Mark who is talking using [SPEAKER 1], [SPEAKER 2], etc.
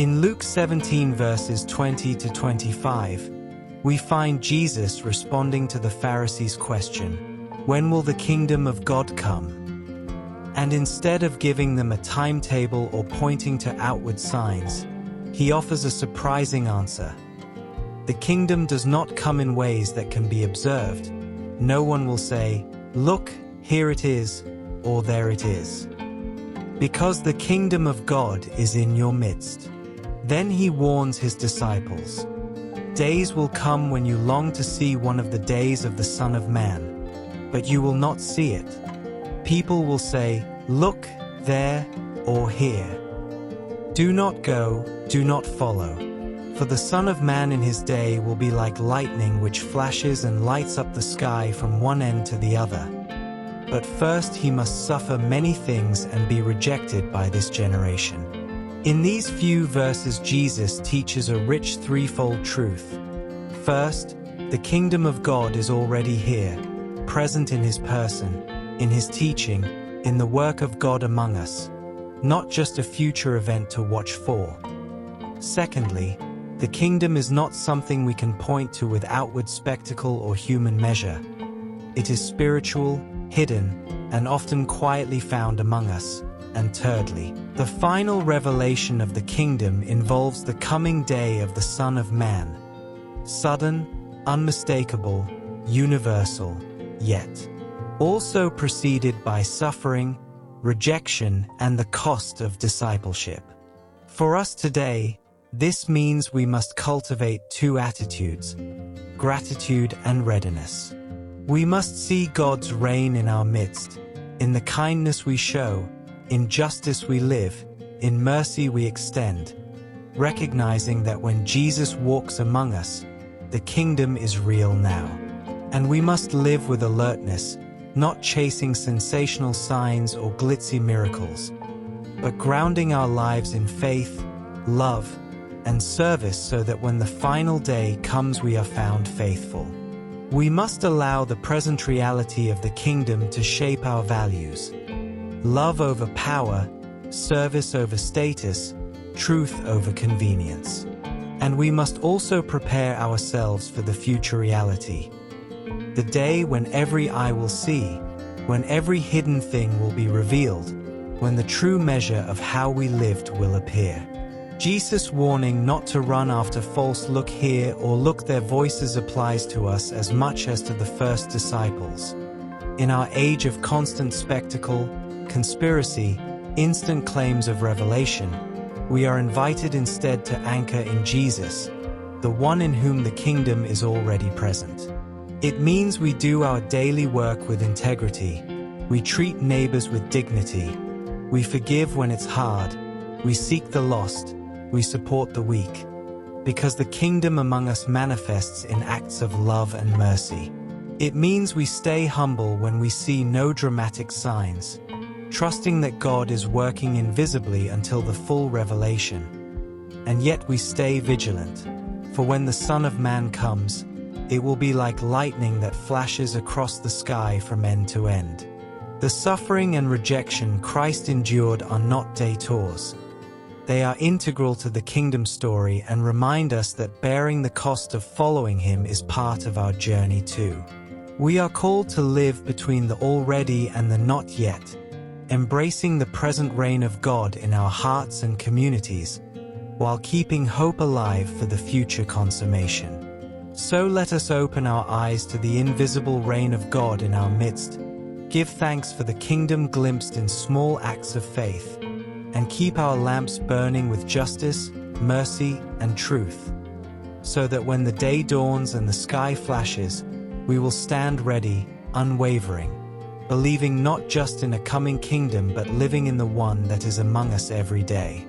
[SPEAKER 1] In Luke 17 verses 20 to 25, we find Jesus responding to the Pharisees' question, "When will the kingdom of God come?" And instead of giving them a timetable or pointing to outward signs, he offers a surprising answer. The kingdom does not come in ways that can be observed. No one will say, "Look, here it is," or "There it is." Because the kingdom of God is in your midst. Then he warns his disciples, "Days will come when you long to see one of the days of the Son of Man, but you will not see it. People will say, 'Look, there,' or 'Here.' Do not go, do not follow. For the Son of Man in his day will be like lightning which flashes and lights up the sky from one end to the other. But first he must suffer many things and be rejected by this generation." In these few verses, Jesus teaches a rich threefold truth. First, the kingdom of God is already here, present in his person, in his teaching, in the work of God among us, not just a future event to watch for. Secondly, the kingdom is not something we can point to with outward spectacle or human measure. It is spiritual, hidden, and often quietly found among us. And thirdly, the final revelation of the kingdom involves the coming day of the Son of Man. Sudden, unmistakable, universal, yet also preceded by suffering, rejection, and the cost of discipleship. For us today, this means we must cultivate two attitudes: gratitude and readiness. We must see God's reign in our midst, in the kindness we show, in justice we live, in mercy we extend, recognizing that when Jesus walks among us, the kingdom is real now. And we must live with alertness, not chasing sensational signs or glitzy miracles, but grounding our lives in faith, love, and service so that when the final day comes we are found faithful. We must allow the present reality of the kingdom to shape our values. Love over power, service over status, truth over convenience. And we must also prepare ourselves for the future reality. The day when every eye will see, when every hidden thing will be revealed, when the true measure of how we lived will appear. Jesus' warning not to run after false "look here" or "look there" voices applies to us as much as to the first disciples. In our age of constant spectacle, conspiracy, instant claims of revelation, we are invited instead to anchor in Jesus, the one in whom the kingdom is already present. It means we do our daily work with integrity, we treat neighbors with dignity, we forgive when it's hard, we seek the lost, we support the weak, because the kingdom among us manifests in acts of love and mercy. It means we stay humble when we see no dramatic signs, trusting that God is working invisibly until the full revelation. And yet we stay vigilant, for when the Son of Man comes, it will be like lightning that flashes across the sky from end to end. The suffering and rejection Christ endured are not detours. They are integral to the kingdom story and remind us that bearing the cost of following him is part of our journey too. We are called to live between the already and the not yet, embracing the present reign of God in our hearts and communities, while keeping hope alive for the future consummation. So let us open our eyes to the invisible reign of God in our midst, give thanks for the kingdom glimpsed in small acts of faith, and keep our lamps burning with justice, mercy, and truth, so that when the day dawns and the sky flashes, we will stand ready, unwavering, believing not just in a coming kingdom but living in the one that is among us every day.